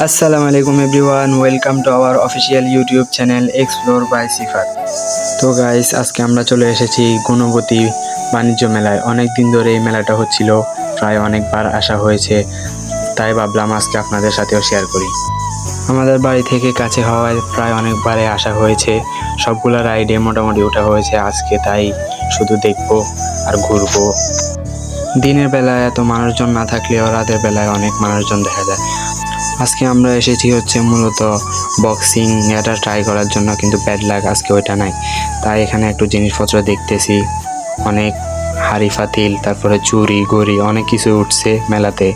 আসসালামু আলাইকুম everyone, welcome to our official YouTube channel explore by Sifat. তো গাইস, আজকে আমরা চলে এসেছি গুণবতী বাণিজ্য মেলায়। অনেক দিন ধরে এই মেলাটা হচ্ছিল, প্রায় অনেকবার আসা হয়েছে, তাই ভাবলাম আজকে আপনাদের সাথেও শেয়ার করি। আমাদের বাড়ি থেকে কাছে হওয়ায় প্রায় অনেকবারে আসা হয়েছে, সবগুলো রাইডে মোটামুটি ওঠা হয়েছে। আজকে তাই শুধু দেখবো আর ঘুরবো। দিনের বেলায় এত মানুষজন না থাকলেও রাতের বেলায় অনেক মানুষজন দেখা যায়। আজকে আমরা এসেছি হচ্ছে মূলত বক্সিং এটা ট্রাই করার জন্য, কিন্তু ব্যাড লাক আজকে ওইটা নাই। তাই এখানে একটু জিনিসপত্র দেখতেছি, অনেক হাড়ি ফাতিল, তারপরে চুরি গড়ি অনেক কিছু উঠছে মেলাতে।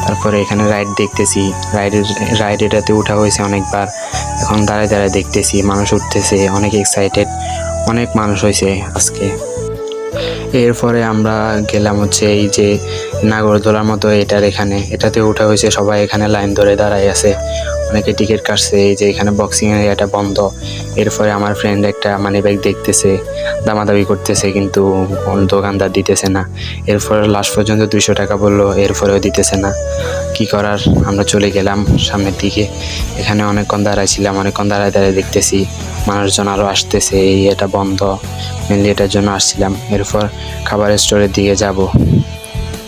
তারপরে এখানে রাইড দেখতেছি, রাইড এটাতে উঠা হয়েছে অনেকবার। এখন দাঁড়ায় দাঁড়ায় দেখতেছি মানুষ উঠতেছে, অনেক এক্সাইটেড, অনেক মানুষ হয়েছে আজকে। এরপরে আমরা গেলাম হচ্ছে এই যে নাগরদোলার মতো এটাতে উঠা হয়েছে। সবাই এখানে লাইন ধরে দাঁড়ায় আছে, অনেকে টিকিট কাটছে। এই যে এখানে বক্সিং এরিয়াটা বন্ধ। এরপরে আমার ফ্রেন্ড একটা মানি ব্যাগ দেখতেছে, দামাদামি করতেছে, কিন্তু দোকানদার দিতেছে না। এরপরে লাস্ট পর্যন্ত 200 টাকা বললো, এরপরেও দিতেছে না। কি করার, আমরা চলে গেলাম সামনের দিকে। এখানে অনেকক্ষণ দাঁড়াইছিলাম, অনেকক্ষণ দাঁড়ায় দাঁড়ায় দেখতেছি মানুষজন আরও আসতেছে। এটা বন্ধ, মেনলি এটার জন্য আসছিলাম। এরপর খাবারের স্টোরের দিকে যাব।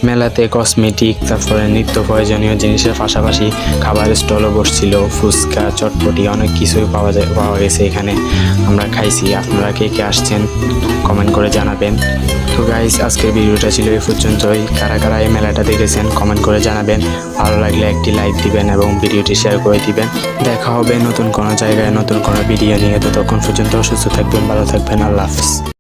মেলাতে কসমেটিক, তারপরে নিত্য প্রয়োজনীয় জিনিসের পাশাপাশি খাবারের স্টলও বসছিল। ফুচকা, চটপটি অনেক কিছুই পাওয়া গেছে এখানে, আমরা খাইছি। আপনারা কে কে আসছেন কমেন্ট করে জানাবেন। তো গাইস, আজকের ভিডিওটা ছিল এই পর্যন্তই। কারা কারা এই মেলাটা দেখেছেন কমেন্ট করে জানাবেন। ভালো লাগলে একটি লাইক দিবেন এবং ভিডিওটি শেয়ার করে দিবেন। দেখা হবে নতুন কোনো জায়গায় নতুন কোনো ভিডিও নিয়ে। ততক্ষণ পর্যন্ত সুস্থ থাকবেন, ভালো থাকবেন। আল্লাহ হাফিজ।